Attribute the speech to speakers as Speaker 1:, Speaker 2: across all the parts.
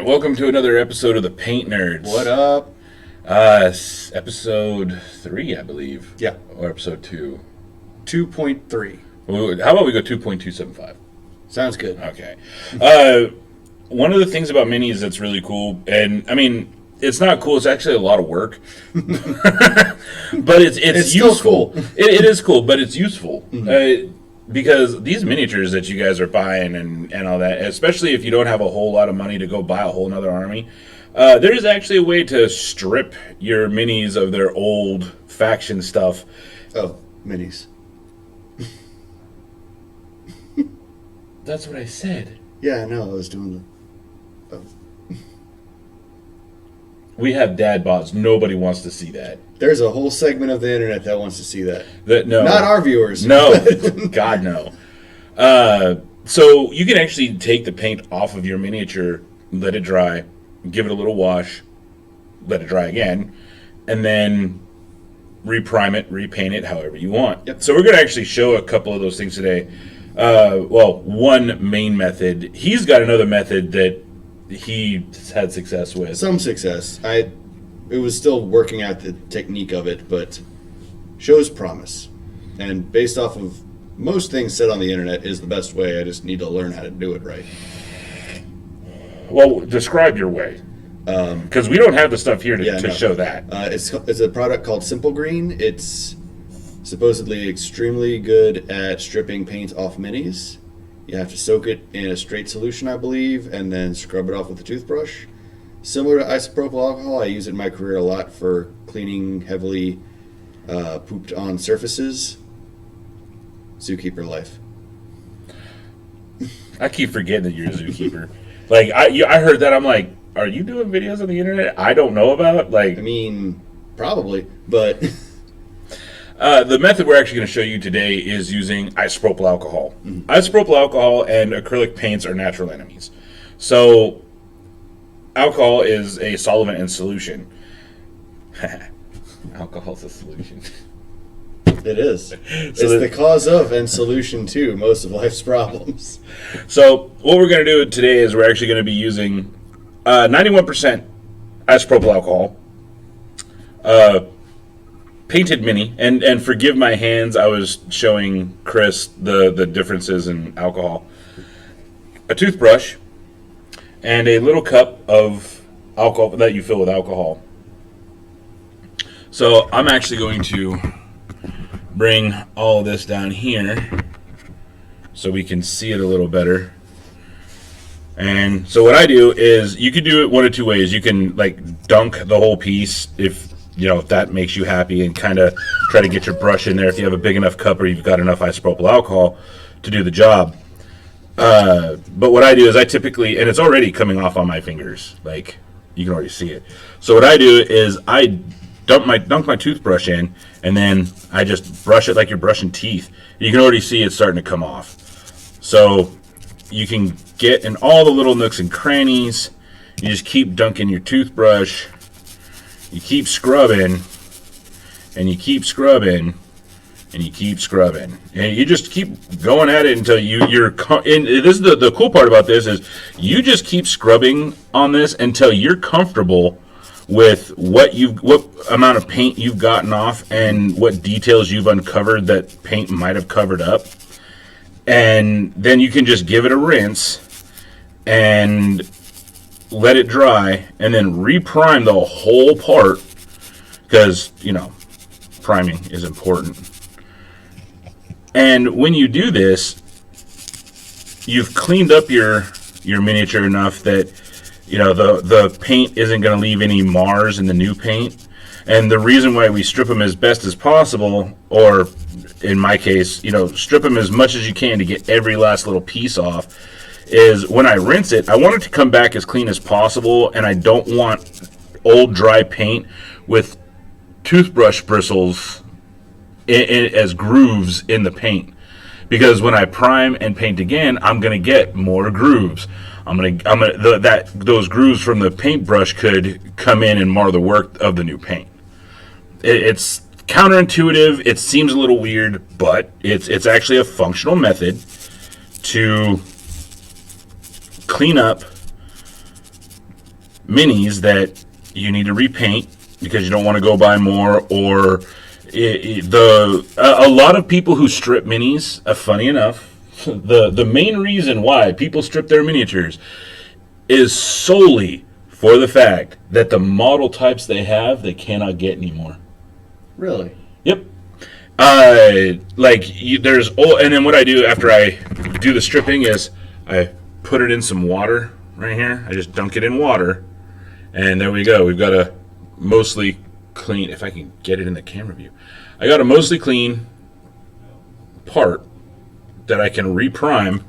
Speaker 1: right, welcome to another episode of the Paint Nerds.
Speaker 2: What up?
Speaker 1: Episode 3, I believe.
Speaker 2: Yeah.
Speaker 1: Or episode 2.
Speaker 2: 2.3.
Speaker 1: How about we go 2.275?
Speaker 2: Sounds good.
Speaker 1: Okay. One of the things about minis that's really cool, and I mean, it's not cool. It's actually a lot of work, but it's useful.
Speaker 2: Cool.
Speaker 1: It is cool, but it's useful. Mm-hmm. Because these miniatures that you guys are buying and all that, especially if you don't have a whole lot of money to go buy a whole nother army, there is actually a way to strip your minis of their old faction stuff.
Speaker 2: Oh, minis.
Speaker 1: That's what I said.
Speaker 2: Yeah, I know. I was doing the... Oh.
Speaker 1: We have dad bods. Nobody wants to see that.
Speaker 2: There's a whole segment of the internet that wants to see that.
Speaker 1: No.
Speaker 2: Not our viewers.
Speaker 1: No. God, no. So you can actually take the paint off of your miniature, let it dry, give it a little wash, let it dry again, and then reprime it, repaint it however you want.
Speaker 2: Yep.
Speaker 1: So we're going to actually show a couple of those things today. One main method. He's got another method that he's had success with.
Speaker 2: Some success. It was still working out the technique of it, but shows promise. And based off of most things said on the internet is the best way. I just need to learn how to do it right.
Speaker 1: Well, describe your way. Because we don't have the stuff here to show that.
Speaker 2: It's a product called Simple Green. It's supposedly extremely good at stripping paint off minis. You have to soak it in a straight solution, I believe, and then scrub it off with a toothbrush. Similar to isopropyl alcohol, I use it in my career a lot for cleaning heavily pooped on surfaces. Zookeeper life.
Speaker 1: I keep forgetting that you're a zookeeper. Like, I heard that, I'm like, are you doing videos on the internet I don't know about? Like,
Speaker 2: I mean, probably, but...
Speaker 1: the method we're actually going to show you today is using isopropyl alcohol. Mm-hmm. Isopropyl alcohol and acrylic paints are natural enemies. So, alcohol is a solvent in solution. Alcohol's a solution.
Speaker 2: It is. It's the cause of and solution to most of life's problems.
Speaker 1: So, what we're going to do today is we're actually going to be using 91% isopropyl alcohol, painted mini, and forgive my hands, I was showing Chris the differences in alcohol, a toothbrush, and a little cup of alcohol that you fill with alcohol. So I'm actually going to bring all of this down here so we can see it a little better. And so what I do is, you can do it one of two ways. You can like dunk the whole piece if that makes you happy, and kind of try to get your brush in there if you have a big enough cup or you've got enough isopropyl alcohol to do the job. But what I do is I typically, and it's already coming off on my fingers, like you can already see it. So what I do is I dunk my toothbrush in, and then I just brush it like you're brushing teeth. You can already see it's starting to come off. So you can get in all the little nooks and crannies. You just keep dunking your toothbrush. You keep scrubbing, and you keep scrubbing, and you keep scrubbing, and you just keep going at it until you're. And this is the cool part about this is you just keep scrubbing on this until you're comfortable with what amount of paint you've gotten off and what details you've uncovered that paint might have covered up, and then you can just give it a rinse and let it dry, and then reprime the whole part, because priming is important. And when you do this, you've cleaned up your miniature enough that the paint isn't going to leave any mars in the new paint. And the reason why we strip them as best as possible, or in my case, strip them as much as you can to get every last little piece off, is when I rinse it, I want it to come back as clean as possible, and I don't want old dry paint with toothbrush bristles as grooves in the paint. Because when I prime and paint again, I'm gonna get more grooves. Those grooves from the paintbrush could come in and mar the work of the new paint. It's counterintuitive. It seems a little weird, but it's actually a functional method to clean up minis that you need to repaint because you don't want to go buy more, or a lot of people who strip minis, funny enough, the main reason why people strip their miniatures is solely for the fact that the model types they have, they cannot get anymore.
Speaker 2: Really?
Speaker 1: Yep. There's and then what I do after I do the stripping is I put it in some water right here. I just dunk it in water, and there we go. We've got a mostly clean, if I can get it in the camera view, I got a mostly clean part that I can reprime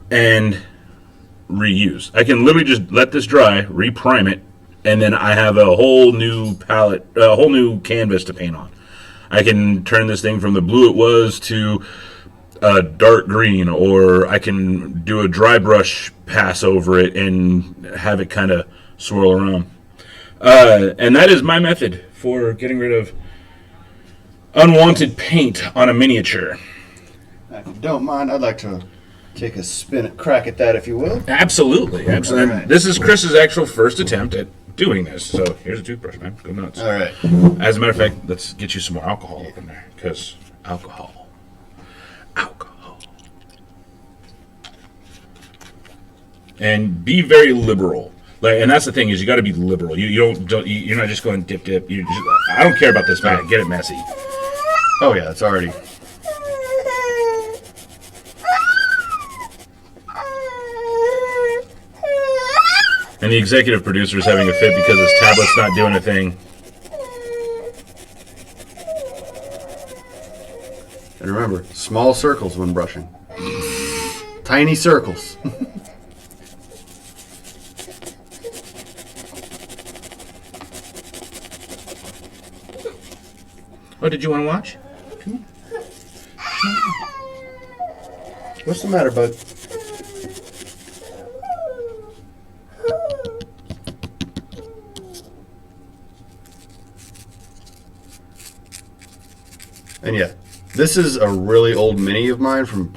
Speaker 1: and reuse. I can literally just let this dry, reprime it, and then I have a whole new palette, a whole new canvas to paint on. I can turn this thing from the blue it was to a dark green, or I can do a dry brush pass over it and have it kind of swirl around. And that is my method for getting rid of unwanted paint on a miniature.
Speaker 2: If you don't mind, I'd like to take a crack at that, if you will.
Speaker 1: Absolutely. Absolutely.
Speaker 2: All right.
Speaker 1: This is Chris's actual first attempt at doing this. So here's a toothbrush, man. Go nuts.
Speaker 2: All right.
Speaker 1: As a matter of fact, let's get you some more alcohol up in there, because alcohol. And be very liberal. And that's the thing, is you got to be liberal. You're not just going dip. I don't care about this, man. Get it messy.
Speaker 2: Oh yeah, it's already.
Speaker 1: And the executive producer is having a fit because his tablet's not doing a thing.
Speaker 2: And remember, small circles when brushing. Tiny circles.
Speaker 1: Oh, did you want to watch?
Speaker 2: What's the matter, bud? And yeah, this is a really old mini of mine from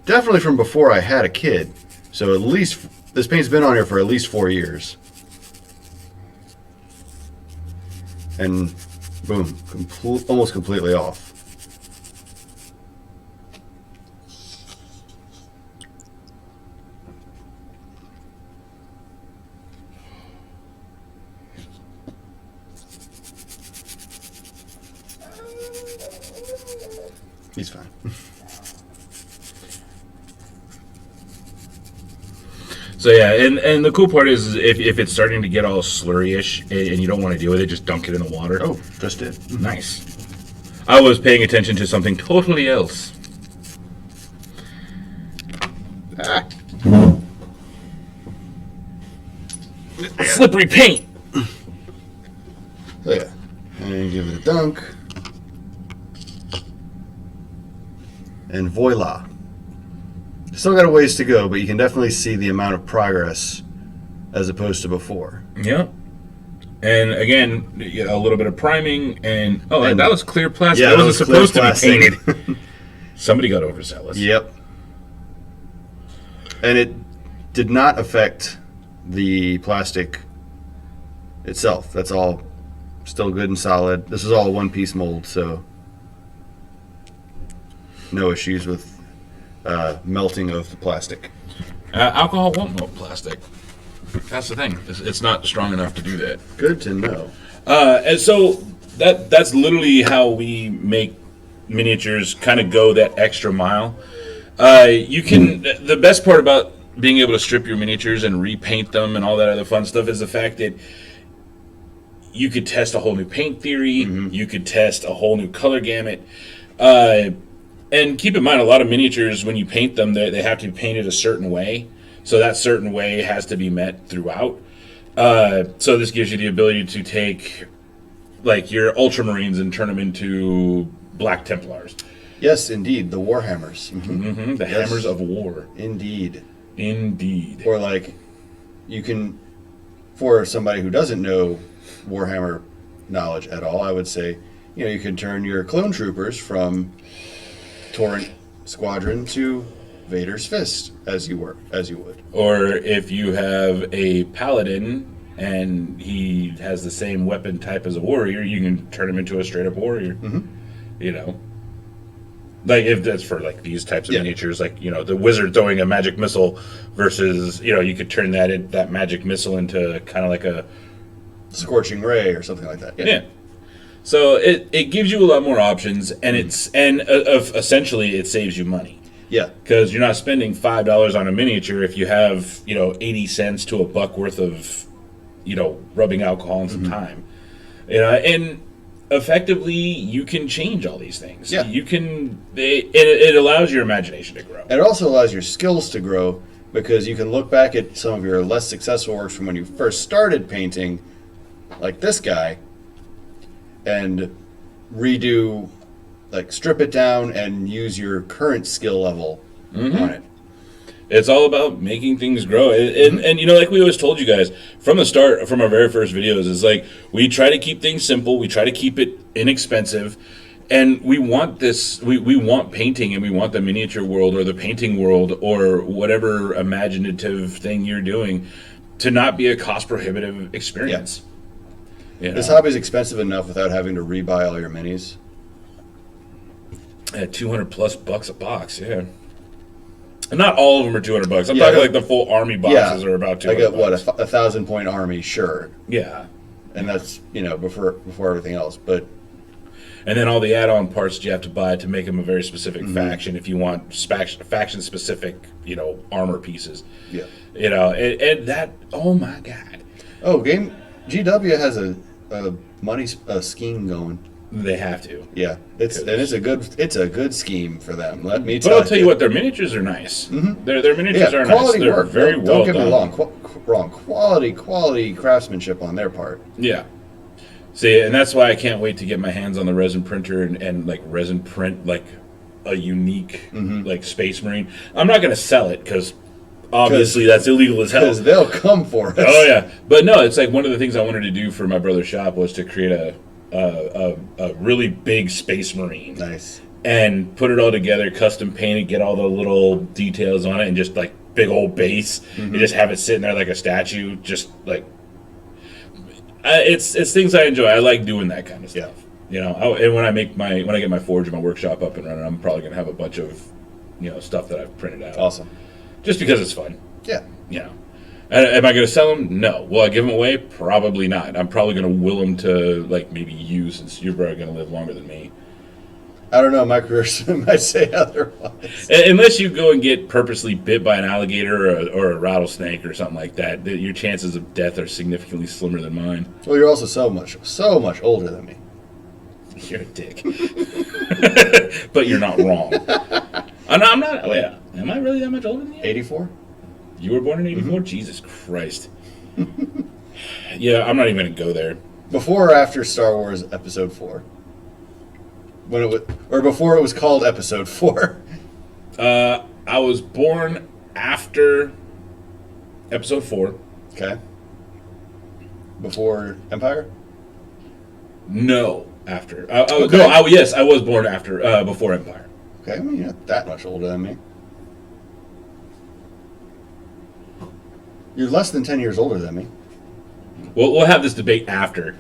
Speaker 2: definitely from before I had a kid. So at least, this paint's been on here for at least 4 years. And boom, almost completely off. He's fine.
Speaker 1: So yeah, and the cool part is if it's starting to get all slurry-ish and you don't want to deal with it, just dunk it in the water.
Speaker 2: Oh, just did.
Speaker 1: Nice. I was paying attention to something totally else. Slippery paint.
Speaker 2: So yeah, and give it a dunk. And voila. Still got a ways to go, but you can definitely see the amount of progress as opposed to before.
Speaker 1: Yep. And again, a little bit of priming, and that was clear plastic.
Speaker 2: Yeah,
Speaker 1: that wasn't supposed to be painted.
Speaker 2: be.
Speaker 1: Somebody got overzealous.
Speaker 2: Yep. And it did not affect the plastic itself. That's all still good and solid. This is all a one-piece mold, so no issues with melting of the plastic.
Speaker 1: Alcohol won't melt plastic. That's the thing. It's not strong enough to do that.
Speaker 2: Good to know.
Speaker 1: And so that's literally how we make miniatures kind of go that extra mile. You can. The best part about being able to strip your miniatures and repaint them and all that other fun stuff is the fact that you could test a whole new paint theory. Mm-hmm. You could test a whole new color gamut. And keep in mind, a lot of miniatures, when you paint them, they have to be painted a certain way. So that certain way has to be met throughout. So this gives you the ability to take, like, your Ultramarines and turn them into Black Templars.
Speaker 2: Yes, indeed. The Warhammers. Mm-hmm.
Speaker 1: Mm-hmm. The Hammers of War.
Speaker 2: Indeed.
Speaker 1: Indeed.
Speaker 2: Or, like, you can, for somebody who doesn't know Warhammer knowledge at all, I would say, you can turn your clone troopers from Torrent Squadron to Vader's fist as you would.
Speaker 1: Or if you have a paladin and he has the same weapon type as a warrior, you can turn him into a straight up warrior.
Speaker 2: Mm-hmm.
Speaker 1: You know, like if that's for like these types of
Speaker 2: Yeah.
Speaker 1: miniatures, like the wizard throwing a magic missile versus you could turn that magic missile into kind of like a
Speaker 2: Scorching ray or something like that.
Speaker 1: yeah. So it gives you a lot more options, and essentially it saves you money.
Speaker 2: Yeah.
Speaker 1: Because you're not spending $5 on a miniature if you have 80 cents to $1 worth of rubbing alcohol and some time. And effectively you can change all these things.
Speaker 2: Yeah.
Speaker 1: You can it allows your imagination to grow.
Speaker 2: And it also allows your skills to grow because you can look back at some of your less successful works from when you first started painting, like this guy, and redo, like strip it down and use your current skill level on it.
Speaker 1: It's all about making things grow. And like we always told you guys from the start, from our very first videos, is like we try to keep things simple. We try to keep it inexpensive. And we want this, we want painting, and we want the miniature world or the painting world or whatever imaginative thing you're doing to not be a cost prohibitive experience.
Speaker 2: This hobby is expensive enough without having to rebuy all your minis.
Speaker 1: At $200+ a box, yeah. And not all of them are $200. I'm
Speaker 2: Yeah,
Speaker 1: talking like the full army boxes are about $200.
Speaker 2: I got what, a 1,000-point army, sure,
Speaker 1: yeah.
Speaker 2: and that's before everything else. But
Speaker 1: And then all the add-on parts that you have to buy to make them a very specific faction. If you want faction-specific, armor pieces.
Speaker 2: yeah.
Speaker 1: And that. Oh my God.
Speaker 2: Oh, GW has a money scheme going.
Speaker 1: They have to.
Speaker 2: Yeah, it's a good scheme for them. Let me
Speaker 1: But
Speaker 2: tell you.
Speaker 1: I'll tell you what, their miniatures are nice. Their miniatures are
Speaker 2: quality
Speaker 1: nice. They're
Speaker 2: work.
Speaker 1: very
Speaker 2: Don't
Speaker 1: well
Speaker 2: get me
Speaker 1: done.
Speaker 2: wrong. Quality craftsmanship on their part.
Speaker 1: Yeah. See, and that's why I can't wait to get my hands on the resin printer and like resin print like a unique like Space Marine. I'm not going to sell it because obviously that's illegal as hell.
Speaker 2: Because they'll come for us.
Speaker 1: Oh yeah, but no, it's like one of the things I wanted to do for my brother's shop was to create a really big Space Marine.
Speaker 2: Nice.
Speaker 1: And put it all together, custom paint it, get all the little details on it, and just like big old base, and just have it sitting there like a statue. Just like it's things I enjoy. I like doing that kind of stuff. And when I get my forge and my workshop up and running, I'm probably gonna have a bunch of stuff that I've printed out.
Speaker 2: Awesome.
Speaker 1: Just because it's fun.
Speaker 2: Yeah.
Speaker 1: Am I going to sell them? No. Will I give them away? Probably not. I'm probably going to will them to like maybe you, since you're probably going to live longer than me.
Speaker 2: I don't know. My career might say otherwise.
Speaker 1: Unless you go and get purposely bit by an alligator or a rattlesnake or something like that, your chances of death are significantly slimmer than mine.
Speaker 2: Well, you're also so much older than me.
Speaker 1: You're a dick. But you're not wrong. I'm not. Oh, yeah. Am I really that much older than you?
Speaker 2: 84?
Speaker 1: You were born in 84? Jesus Christ. Yeah, I'm not even going to go there.
Speaker 2: Before or after Star Wars Episode 4? When it was, or before it was called Episode 4?
Speaker 1: I was born after Episode 4.
Speaker 2: Okay. Before Empire?
Speaker 1: No, after.
Speaker 2: Okay.
Speaker 1: Yes, I was born after, before Empire.
Speaker 2: Okay, I mean, you're not that much older than me. You're less than 10 years older than me.
Speaker 1: We'll have this debate after,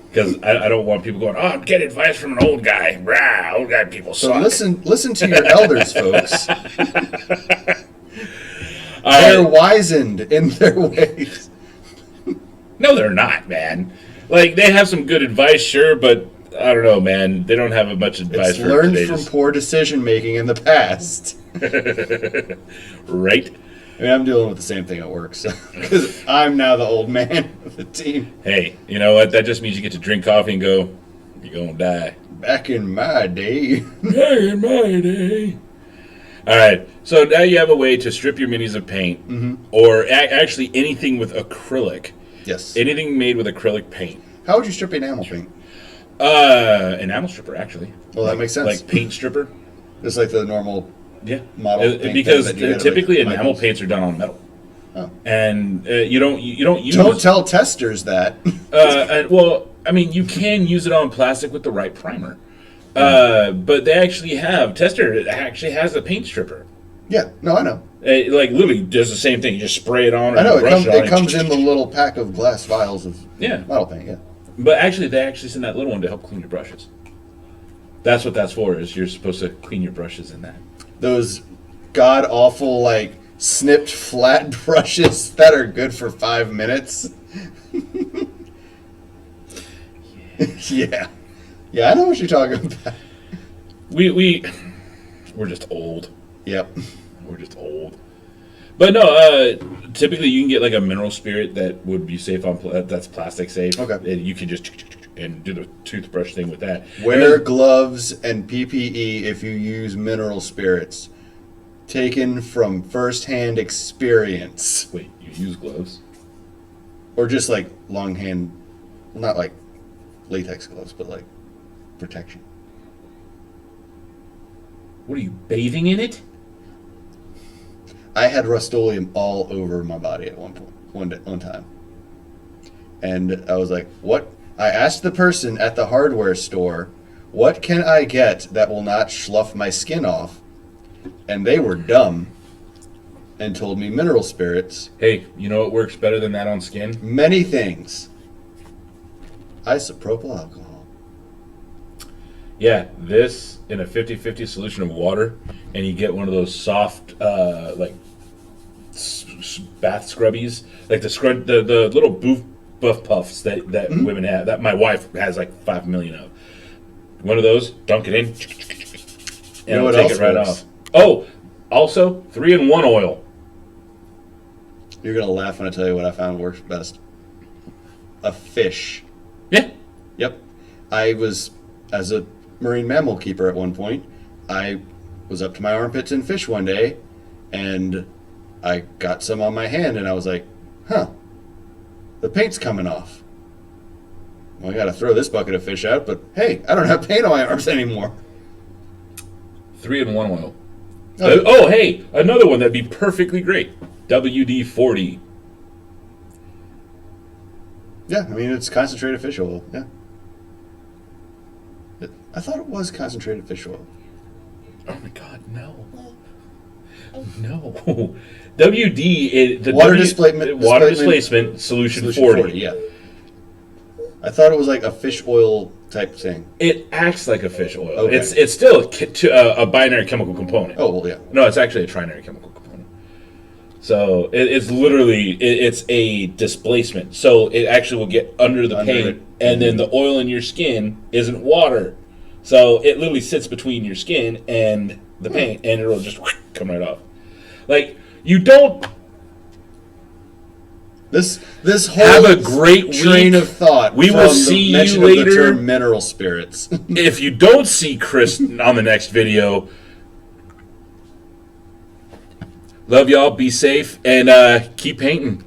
Speaker 1: because I don't want people going, oh, get advice from an old guy. Rah, old guy people suck.
Speaker 2: So listen to your elders, folks. They're wizened in their ways.
Speaker 1: No, they're not, man. Like, they have some good advice, sure, but I don't know, man. They don't have much advice
Speaker 2: It's
Speaker 1: for
Speaker 2: learned
Speaker 1: today's...
Speaker 2: from poor decision making in the past.
Speaker 1: Right?
Speaker 2: I mean, I'm dealing with the same thing at work, so because I'm now the old man of the team.
Speaker 1: Hey, you know what? That just means you get to drink coffee and go, you're going to die.
Speaker 2: Back in my day.
Speaker 1: Back in my day. All right, so now you have a way to strip your minis of paint, or actually anything with acrylic.
Speaker 2: Yes.
Speaker 1: Anything made with acrylic paint.
Speaker 2: How would you strip enamel paint?
Speaker 1: Enamel stripper, actually.
Speaker 2: Well, that makes sense.
Speaker 1: Like paint stripper.
Speaker 2: Just like the normal model paint
Speaker 1: because
Speaker 2: that you get at,
Speaker 1: typically
Speaker 2: like,
Speaker 1: enamel
Speaker 2: Michael's.
Speaker 1: paints are done on metal.
Speaker 2: Oh.
Speaker 1: And you don't use.
Speaker 2: Don't tell testers that.
Speaker 1: Well, I mean, you can use it on plastic with the right primer. But they actually have Tester actually has a paint stripper.
Speaker 2: Yeah, no, I know.
Speaker 1: Like literally does the same thing. You just spray it on. Or
Speaker 2: I know
Speaker 1: it
Speaker 2: comes in the little pack of glass vials of
Speaker 1: yeah
Speaker 2: model paint. Yeah,
Speaker 1: but actually they send that little one to help clean your brushes. That's what that's for. Is you're supposed to clean your brushes in that.
Speaker 2: those god awful like snipped flat brushes that are good for 5 minutes. Yeah, I know what you're talking about.
Speaker 1: We're just old.
Speaker 2: Yep.
Speaker 1: We're just old. But no, typically you can get like a mineral spirit that would be safe on that's plastic safe.
Speaker 2: Okay.
Speaker 1: And you can just and do the toothbrush thing with that.
Speaker 2: Wear gloves and PPE if you use mineral spirits. Taken from first-hand experience.
Speaker 1: Wait, you use gloves?
Speaker 2: Or just like long hand, not like latex gloves, but like protection.
Speaker 1: What are you, bathing in it?
Speaker 2: I had Rust-Oleum all over my body at one time. And I was like, what? I asked the person at the hardware store, what can I get that will not slough my skin off? And they were dumb and told me mineral spirits.
Speaker 1: Hey, you know what works better than that on skin?
Speaker 2: Many things. Isopropyl alcohol.
Speaker 1: Yeah, this in a 50-50 solution of water, and you get one of those soft, like bath scrubbies, like the little buff puffs that women have. That my wife has like 5 million of. One of those, dunk it in, and it'll take it right off. Oh, also 3-in-1 oil.
Speaker 2: You're gonna laugh when I tell you what I found works best. A fish.
Speaker 1: Yeah.
Speaker 2: Yep. I was, as a marine mammal keeper at one point, I was up to my armpits in fish one day, and I got some on my hand, and I was like, huh, the paint's coming off. Well, I gotta throw this bucket of fish out, but hey, I don't have paint on my arms anymore.
Speaker 1: 3-in-1 oil. Oh, hey, another one that'd be perfectly great. WD-40.
Speaker 2: Yeah, I mean, it's concentrated fish oil, yeah. I thought it was concentrated fish oil.
Speaker 1: Oh my God, no. No. WD, the
Speaker 2: Water
Speaker 1: water displacement solution 40.
Speaker 2: Yeah. I thought it was like a fish oil type thing.
Speaker 1: It acts like a fish oil.
Speaker 2: Okay.
Speaker 1: It's still a binary chemical component.
Speaker 2: Oh, well, yeah.
Speaker 1: No, it's actually a trinary chemical component. So it's literally it's a displacement. So it actually will get under the paint, and then the oil in your skin isn't water. So it literally sits between your skin and the paint, and it'll just come right off. Like you don't.
Speaker 2: This whole
Speaker 1: have a great
Speaker 2: train
Speaker 1: week.
Speaker 2: of thought.
Speaker 1: We will see you later.
Speaker 2: Of the term mineral spirits.
Speaker 1: If you don't see Chris on the next video, love y'all. Be safe and keep painting.